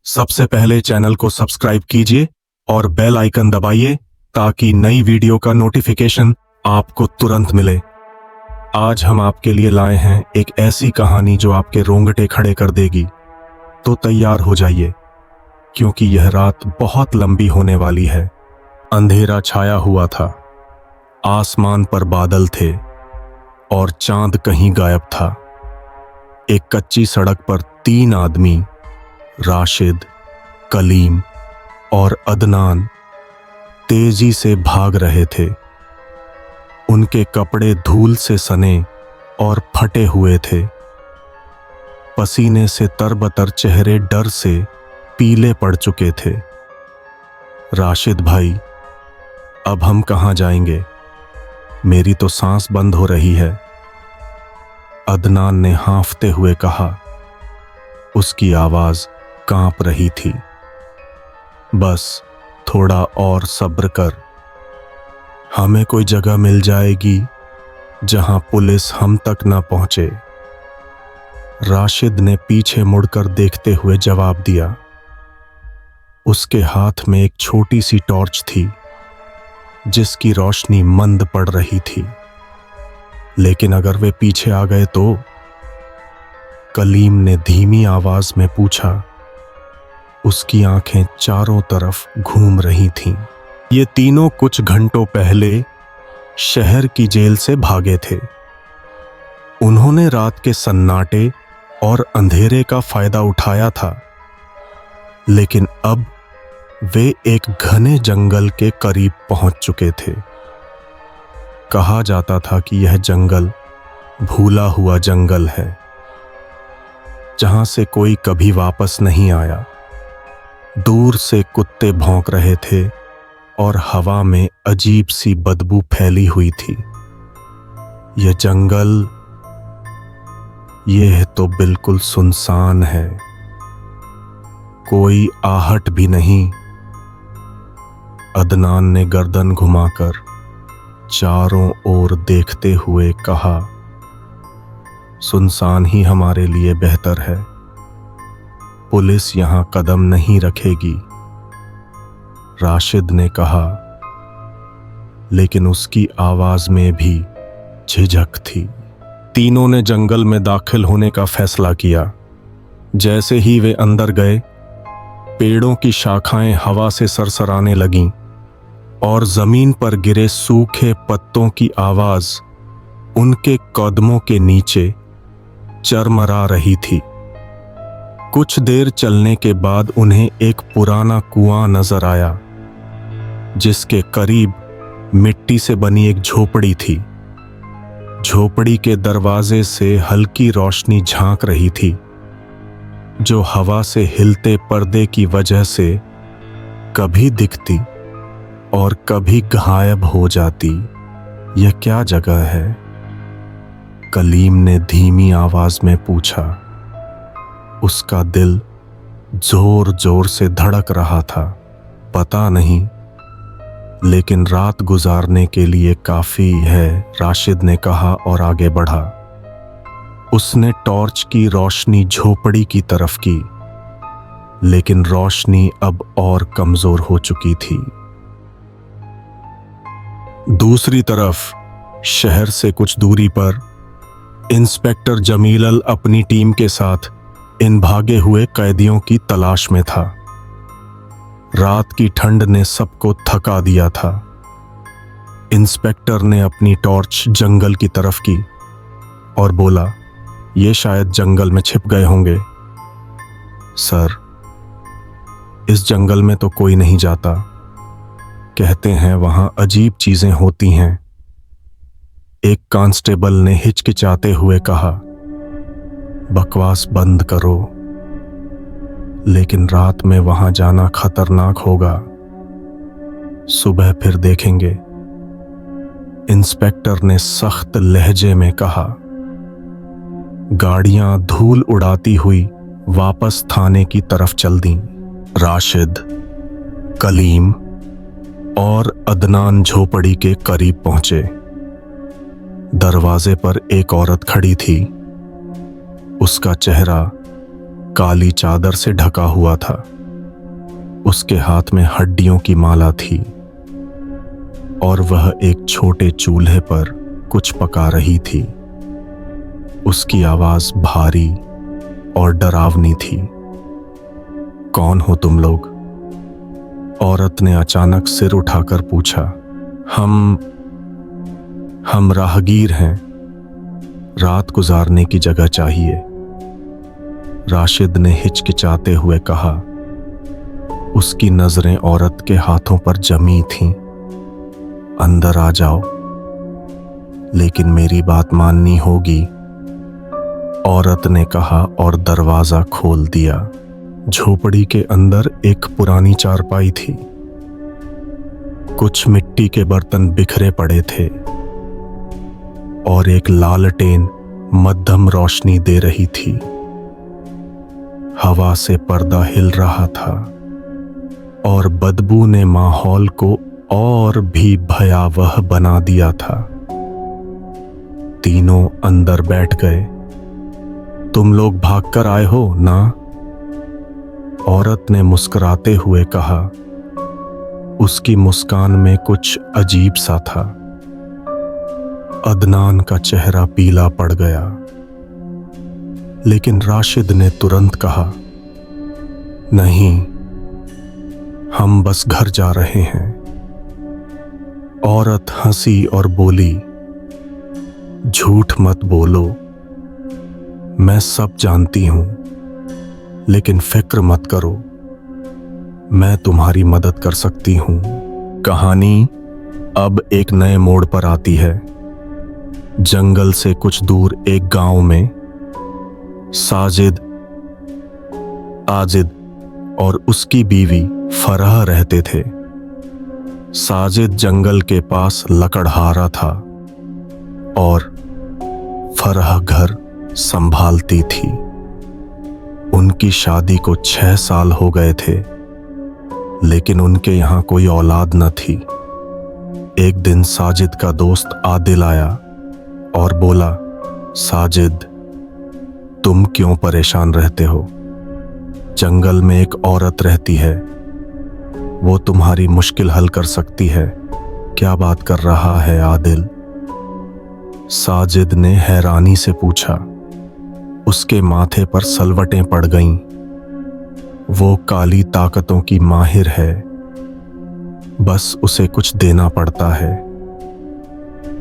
सबसे पहले चैनल को सब्सक्राइब कीजिए और बेल आइकन दबाइए ताकि नई वीडियो का नोटिफिकेशन आपको तुरंत मिले। आज हम आपके लिए लाए हैं एक ऐसी कहानी जो आपके रोंगटे खड़े कर देगी। तो तैयार हो जाइए, क्योंकि यह रात बहुत लंबी होने वाली है। अंधेरा छाया हुआ था, आसमान पर बादल थे और चांद कहीं गायब था। एक कच्ची सड़क पर 3 आदमी, राशिद, कलीम और अदनान, तेजी से भाग रहे थे। उनके कपड़े धूल से सने और फटे हुए थे। पसीने से तरबतर चेहरे डर से पीले पड़ चुके थे। राशिद भाई, अब हम कहाँ जाएंगे? मेरी तो सांस बंद हो रही है, अदनान ने हांफते हुए कहा। उसकी आवाज कांप रही थी। बस थोड़ा और सब्र कर, हमें कोई जगह मिल जाएगी जहां पुलिस हम तक ना पहुंचे। राशिद ने पीछे मुड़कर देखते हुए जवाब दिया। उसके हाथ में एक छोटी सी टॉर्च थी जिसकी रोशनी मंद पड़ रही थी। लेकिन अगर वे पीछे आ गए तो? कलीम ने धीमी आवाज में पूछा। उसकी आंखें चारों तरफ घूम रही थीं। ये तीनों कुछ घंटों पहले शहर की जेल से भागे थे। उन्होंने रात के सन्नाटे और अंधेरे का फायदा उठाया था, लेकिन अब वे एक घने जंगल के करीब पहुंच चुके थे। कहा जाता था कि यह जंगल भूला हुआ जंगल है, जहां से कोई कभी वापस नहीं आया। दूर से कुत्ते भौंक रहे थे और हवा में अजीब सी बदबू फैली हुई थी। यह जंगल, यह तो बिल्कुल सुनसान है, कोई आहट भी नहीं। अदनान ने गर्दन घुमाकर चारों ओर देखते हुए कहा, सुनसान ही हमारे लिए बेहतर है। पुलिस यहां कदम नहीं रखेगी, राशिद ने कहा, लेकिन उसकी आवाज में भी झिझक थी। तीनों ने जंगल में दाखिल होने का फैसला किया। जैसे ही वे अंदर गए, पेड़ों की शाखाएं हवा से सरसराने लगीं और जमीन पर गिरे सूखे पत्तों की आवाज उनके कदमों के नीचे चरमरा रही थी। कुछ देर चलने के बाद उन्हें एक पुराना कुआं नजर आया, जिसके करीब मिट्टी से बनी एक झोपड़ी थी। झोपड़ी के दरवाजे से हल्की रोशनी झांक रही थी, जो हवा से हिलते पर्दे की वजह से कभी दिखती और कभी गायब हो जाती। यह क्या जगह है? कलीम ने धीमी आवाज में पूछा। उसका दिल जोर जोर से धड़क रहा था। पता नहीं, लेकिन रात गुजारने के लिए काफी है, राशिद ने कहा और आगे बढ़ा। उसने टॉर्च की रोशनी झोपड़ी की तरफ की, लेकिन रोशनी अब और कमजोर हो चुकी थी। दूसरी तरफ शहर से कुछ दूरी पर इंस्पेक्टर जमीलल अपनी टीम के साथ इन भागे हुए कैदियों की तलाश में था। रात की ठंड ने सबको थका दिया था। इंस्पेक्टर ने अपनी टॉर्च जंगल की तरफ की और बोला, ये शायद जंगल में छिप गए होंगे। सर, इस जंगल में तो कोई नहीं जाता। कहते हैं वहां अजीब चीजें होती हैं। एक कांस्टेबल ने हिचकिचाते हुए कहा। बकवास बंद करो, लेकिन रात में वहां जाना खतरनाक होगा। सुबह फिर देखेंगे, इंस्पेक्टर ने सख्त लहजे में कहा। गाड़ियां धूल उड़ाती हुई वापस थाने की तरफ चल दीं। राशिद, कलीम और अदनान झोपड़ी के करीब पहुंचे। दरवाजे पर एक औरत खड़ी थी। उसका चेहरा काली चादर से ढका हुआ था। उसके हाथ में हड्डियों की माला थी और वह एक छोटे चूल्हे पर कुछ पका रही थी। उसकी आवाज भारी और डरावनी थी। कौन हो तुम लोग? औरत ने अचानक सिर उठाकर पूछा। हम राहगीर हैं, रात गुजारने की जगह चाहिए, राशिद ने हिचकिचाते हुए कहा। उसकी नजरें औरत के हाथों पर जमी थीं। अंदर आ जाओ, लेकिन मेरी बात माननी होगी, औरत ने कहा और दरवाजा खोल दिया। झोपड़ी के अंदर एक पुरानी चारपाई थी। कुछ मिट्टी के बर्तन बिखरे पड़े थे और एक लालटेन मध्यम रोशनी दे रही थी। हवा से पर्दा हिल रहा था और बदबू ने माहौल को और भी भयावह बना दिया था। तीनों अंदर बैठ गए। तुम लोग भागकर आए हो ना? औरत ने मुस्कुराते हुए कहा। उसकी मुस्कान में कुछ अजीब सा था। अदनान का चेहरा पीला पड़ गया, लेकिन राशिद ने तुरंत कहा, नहीं, हम बस घर जा रहे हैं। औरत हंसी और बोली, झूठ मत बोलो, मैं सब जानती हूं, लेकिन फिक्र मत करो, मैं तुम्हारी मदद कर सकती हूं। कहानी अब एक नए मोड़ पर आती है। जंगल से कुछ दूर एक गांव में साजिद, आजिद और उसकी बीवी फरह रहते थे। साजिद जंगल के पास लकड़हारा था और फरह घर संभालती थी। उनकी शादी को 6 साल हो गए थे, लेकिन उनके यहां कोई औलाद न थी। एक दिन साजिद का दोस्त आदिल आया और बोला, साजिद, तुम क्यों परेशान रहते हो? जंगल में एक औरत रहती है, वो तुम्हारी मुश्किल हल कर सकती है। क्या बात कर रहा है आदिल? साजिद ने हैरानी से पूछा। उसके माथे पर सलवटें पड़ गईं। वो काली ताकतों की माहिर है, बस उसे कुछ देना पड़ता है।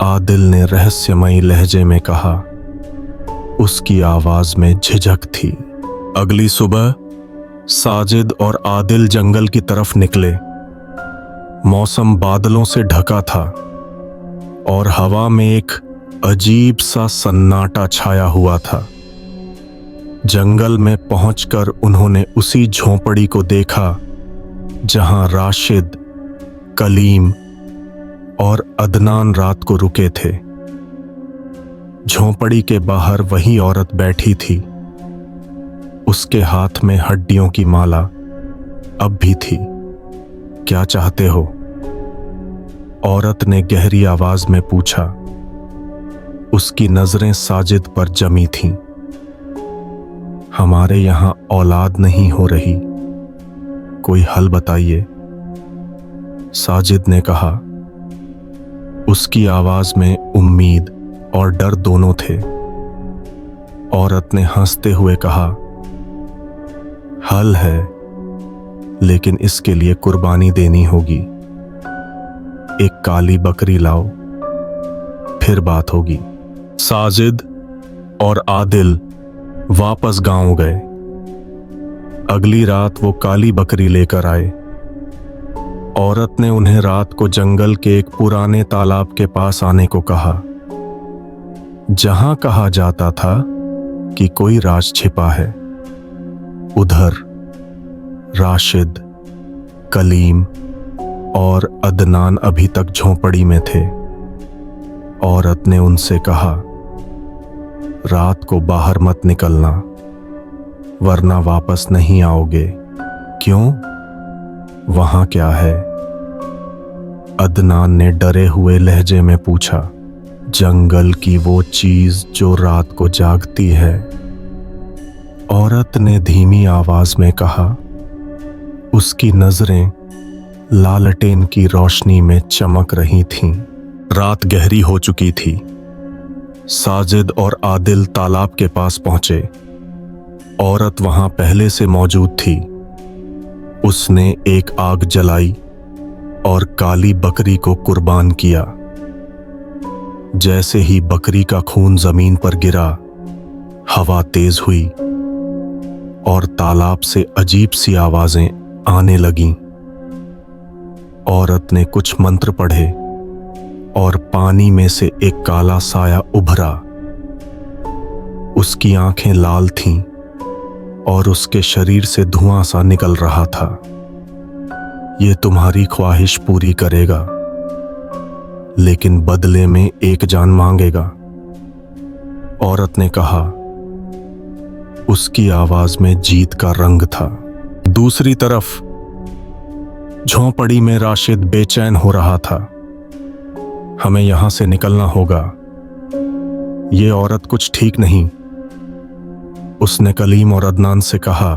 आदिल ने रहस्यमयी लहजे में कहा। उसकी आवाज में झिझक थी। अगली सुबह साजिद और आदिल जंगल की तरफ निकले। मौसम बादलों से ढका था और हवा में एक अजीब सा सन्नाटा छाया हुआ था। जंगल में पहुंचकर उन्होंने उसी झोंपड़ी को देखा जहां राशिद, कलीम और अदनान रात को रुके थे। झोंपड़ी के बाहर वही औरत बैठी थी। उसके हाथ में हड्डियों की माला अब भी थी। क्या चाहते हो? औरत ने गहरी आवाज में पूछा। उसकी नजरें साजिद पर जमी थीं। हमारे यहां औलाद नहीं हो रही, कोई हल बताइए, साजिद ने कहा। उसकी आवाज में उम्मीद और डर दोनों थे। औरत ने हंसते हुए कहा, हल है, लेकिन इसके लिए कुर्बानी देनी होगी। एक काली बकरी लाओ, फिर बात होगी। साजिद और आदिल वापस गांव गए। अगली रात वो काली बकरी लेकर आए। औरत ने उन्हें रात को जंगल के एक पुराने तालाब के पास आने को कहा, जहां कहा जाता था कि कोई राज छिपा है। उधर राशिद, कलीम और अदनान अभी तक झोंपड़ी में थे। औरत ने उनसे कहा, रात को बाहर मत निकलना, वरना वापस नहीं आओगे। क्यों? वहां क्या है? अदनान ने डरे हुए लहजे में पूछा। जंगल की वो चीज जो रात को जागती है, औरत ने धीमी आवाज में कहा। उसकी नजरें लालटेन की रोशनी में चमक रही थीं। रात गहरी हो चुकी थी। साजिद और आदिल तालाब के पास पहुंचे। औरत वहां पहले से मौजूद थी। उसने एक आग जलाई और काली बकरी को कुर्बान किया। जैसे ही बकरी का खून जमीन पर गिरा, हवा तेज हुई और तालाब से अजीब सी आवाजें आने लगीं। औरत ने कुछ मंत्र पढ़े और पानी में से एक काला साया उभरा। उसकी आंखें लाल थीं और उसके शरीर से धुआं सा निकल रहा था। ये तुम्हारी ख्वाहिश पूरी करेगा, लेकिन बदले में एक जान मांगेगा, औरत ने कहा। उसकी आवाज में जीत का रंग था। दूसरी तरफ झोंपड़ी में राशिद बेचैन हो रहा था। हमें यहां से निकलना होगा। ये औरत कुछ ठीक नहीं, उसने कलीम और अदनान से कहा,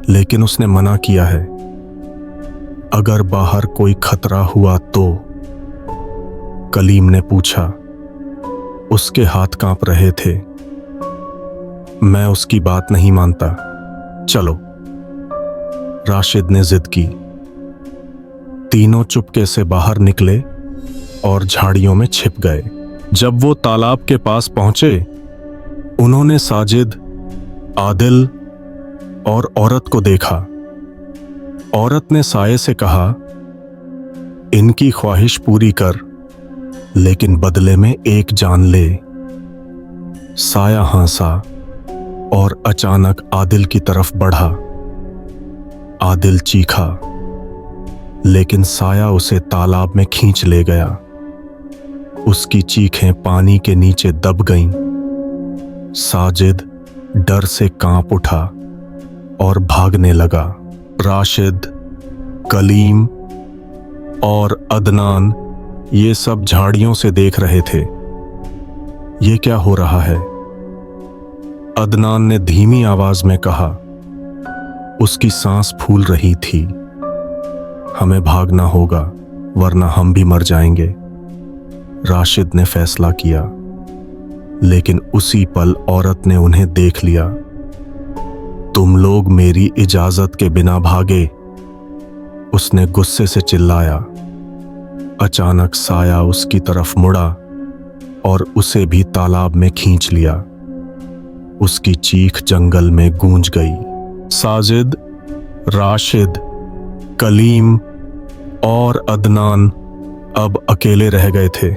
लेकिन उसने मना किया है। अगर बाहर कोई खतरा हुआ तो? कलीम ने पूछा। उसके हाथ कांप रहे थे। मैं उसकी बात नहीं मानता, चलो, राशिद ने जिद की। तीनों चुपके से बाहर निकले और झाड़ियों में छिप गए। जब वो तालाब के पास पहुंचे, उन्होंने साजिद, आदिल और औरत को देखा। औरत ने साये से कहा, इनकी ख्वाहिश पूरी कर, लेकिन बदले में एक जान ले। साया हंसा और अचानक आदिल की तरफ बढ़ा। आदिल चीखा, लेकिन साया उसे तालाब में खींच ले गया। उसकी चीखें पानी के नीचे दब गईं। साजिद डर से कांप उठा और भागने लगा। राशिद, कलीम और अदनान ये सब झाड़ियों से देख रहे थे। ये क्या हो रहा है? अदनान ने धीमी आवाज में कहा। उसकी सांस फूल रही थी। हमें भागना होगा, वरना हम भी मर जाएंगे, राशिद ने फैसला किया। लेकिन उसी पल औरत ने उन्हें देख लिया। तुम लोग मेरी इजाजत के बिना भागे, उसने गुस्से से चिल्लाया। अचानक साया उसकी तरफ मुड़ा और उसे भी तालाब में खींच लिया। उसकी चीख जंगल में गूंज गई। साजिद, राशिद, कलीम और अदनान अब अकेले रह गए थे।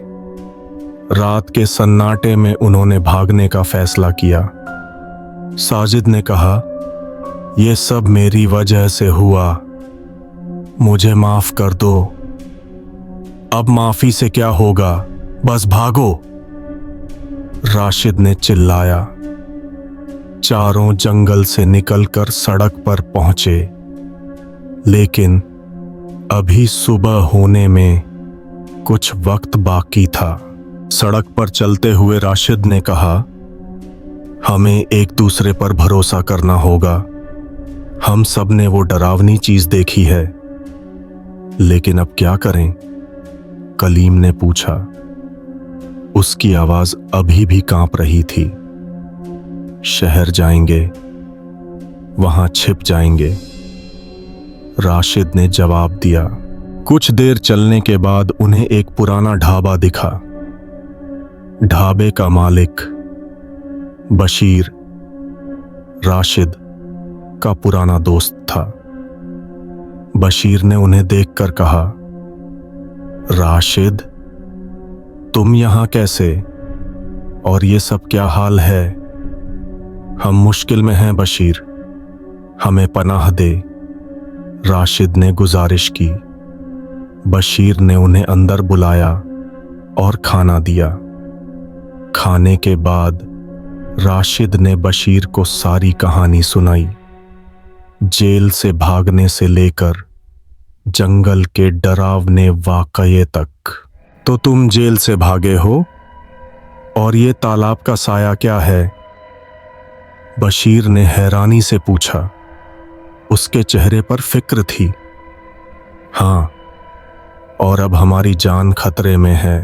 रात के सन्नाटे में उन्होंने भागने का फैसला किया। साजिद ने कहा, यह सब मेरी वजह से हुआ, मुझे माफ कर दो। अब माफी से क्या होगा, बस भागो, राशिद ने चिल्लाया। चारों जंगल से निकलकर सड़क पर पहुंचे, लेकिन अभी सुबह होने में कुछ वक्त बाकी था। सड़क पर चलते हुए राशिद ने कहा, हमें एक दूसरे पर भरोसा करना होगा। हम सब ने वो डरावनी चीज देखी है, लेकिन अब क्या करें? कलीम ने पूछा। उसकी आवाज अभी भी कांप रही थी। शहर जाएंगे, वहां छिप जाएंगे, राशिद ने जवाब दिया। कुछ देर चलने के बाद उन्हें एक पुराना ढाबा दिखा। ढाबे का मालिक बशीर राशिद का पुराना दोस्त था। बशीर ने उन्हें देखकर कहा, राशिद, तुम यहां कैसे? और ये सब क्या हाल है? हम मुश्किल में हैं बशीर, हमें पनाह दे, राशिद ने गुजारिश की। बशीर ने उन्हें अंदर बुलाया और खाना दिया। खाने के बाद राशिद ने बशीर को सारी कहानी सुनाई, जेल से भागने से लेकर जंगल के डरावने वाकये तक। तो तुम जेल से भागे हो, और ये तालाब का साया क्या है? बशीर ने हैरानी से पूछा। उसके चेहरे पर फिक्र थी। हाँ, और अब हमारी जान खतरे में है,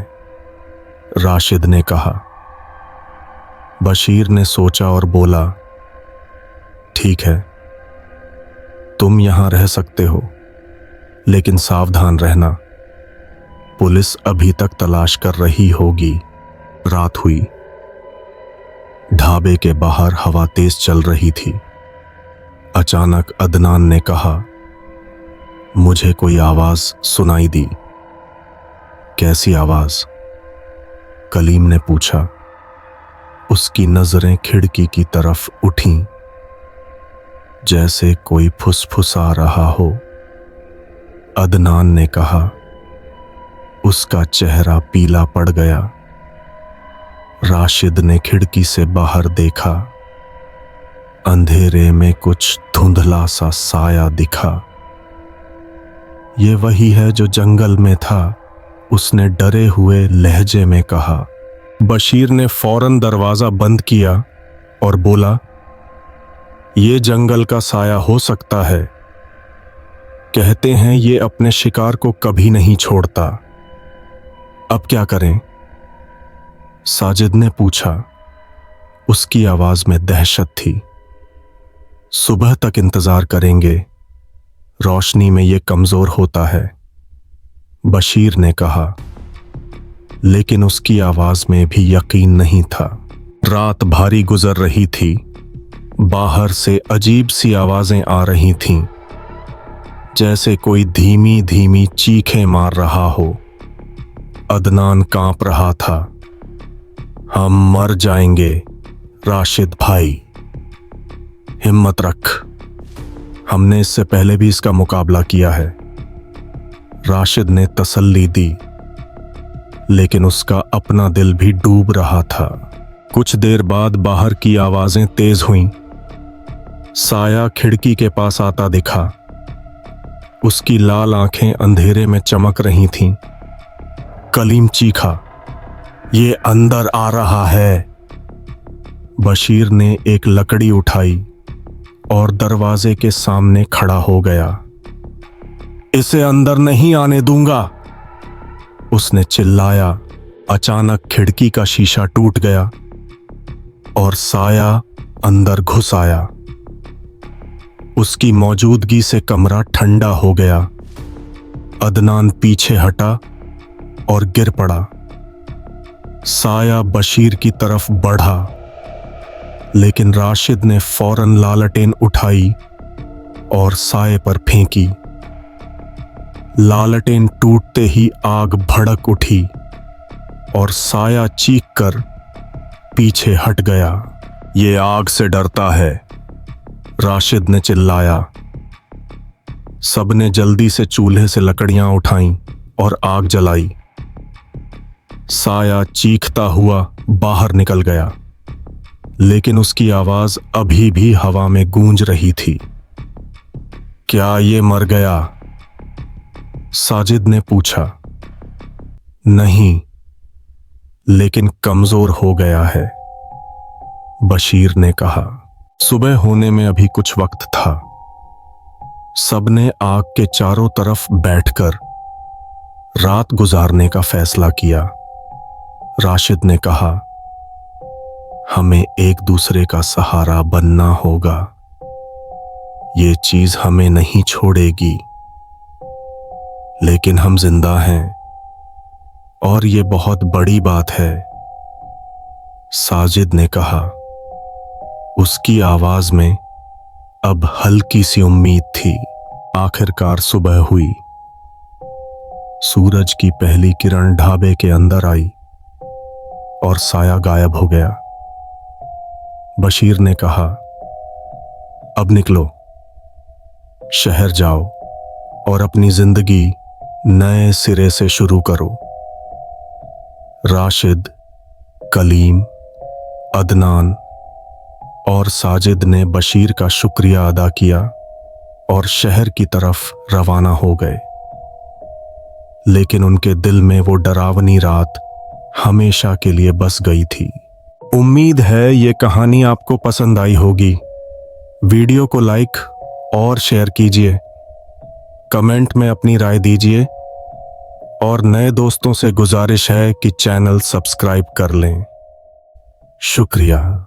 राशिद ने कहा। बशीर ने सोचा और बोला, ठीक है, तुम यहां रह सकते हो, लेकिन सावधान रहना, पुलिस अभी तक तलाश कर रही होगी। रात हुई। ढाबे के बाहर हवा तेज चल रही थी। अचानक अदनान ने कहा, मुझे कोई आवाज सुनाई दी। कैसी आवाज? कलीम ने पूछा। उसकी नजरें खिड़की की तरफ उठीं, जैसे कोई फुसफुसा रहा हो। अदनान ने कहा। उसका चेहरा पीला पड़ गया। राशिद ने खिड़की से बाहर देखा। अंधेरे में कुछ धुंधला सा साया दिखा। ये वही है जो जंगल में था, उसने डरे हुए लहजे में कहा। बशीर ने फौरन दरवाजा बंद किया और बोला, ये जंगल का साया हो सकता है। कहते हैं ये अपने शिकार को कभी नहीं छोड़ता। अब क्या करें? साजिद ने पूछा। उसकी आवाज में दहशत थी। सुबह तक इंतजार करेंगे, रोशनी में ये कमजोर होता है, बशीर ने कहा। लेकिन उसकी आवाज में भी यकीन नहीं था। रात भारी गुजर रही थी। बाहर से अजीब सी आवाजें आ रही थीं, जैसे कोई धीमी धीमी चीखें मार रहा हो। अदनान कांप रहा था। हम मर जाएंगे राशिद भाई, हिम्मत रख, हमने इससे पहले भी इसका मुकाबला किया है, राशिद ने तसल्ली दी। लेकिन उसका अपना दिल भी डूब रहा था। कुछ देर बाद बाहर की आवाजें तेज हुईं। साया खिड़की के पास आता दिखा। उसकी लाल आंखें अंधेरे में चमक रही थीं। कलीम चीखा, ये अंदर आ रहा है। बशीर ने एक लकड़ी उठाई और दरवाजे के सामने खड़ा हो गया। इसे अंदर नहीं आने दूंगा, उसने चिल्लाया। अचानक खिड़की का शीशा टूट गया और साया अंदर घुस आया। उसकी मौजूदगी से कमरा ठंडा हो गया। अदनान पीछे हटा और गिर पड़ा। साया बशीर की तरफ बढ़ा, लेकिन राशिद ने फौरन लालटेन उठाई और साये पर फेंकी। लालटेन टूटते ही आग भड़क उठी और साया चीखकर पीछे हट गया। ये आग से डरता है, राशिद ने चिल्लाया। सबने जल्दी से चूल्हे से लकड़ियां उठाईं और आग जलाई। साया चीखता हुआ बाहर निकल गया, लेकिन उसकी आवाज अभी भी हवा में गूंज रही थी। क्या ये मर गया? साजिद ने पूछा। नहीं, लेकिन कमजोर हो गया है, बशीर ने कहा। सुबह होने में अभी कुछ वक्त था। सबने आग के चारों तरफ बैठकर रात गुजारने का फैसला किया। राशिद ने कहा, हमें एक दूसरे का सहारा बनना होगा। ये चीज हमें नहीं छोड़ेगी, लेकिन हम जिंदा हैं और ये बहुत बड़ी बात है, साजिद ने कहा। उसकी आवाज में अब हल्की सी उम्मीद थी। आखिरकार सुबह हुई। सूरज की पहली किरण ढाबे के अंदर आई और साया गायब हो गया। बशीर ने कहा, अब निकलो, शहर जाओ और अपनी जिंदगी नए सिरे से शुरू करो। राशिद, कलीम, अदनान और साजिद ने बशीर का शुक्रिया अदा किया और शहर की तरफ रवाना हो गए। लेकिन उनके दिल में वो डरावनी रात हमेशा के लिए बस गई थी। उम्मीद है ये कहानी आपको पसंद आई होगी। वीडियो को लाइक और शेयर कीजिए, कमेंट में अपनी राय दीजिए और नए दोस्तों से गुजारिश है कि चैनल सब्सक्राइब कर लें। शुक्रिया।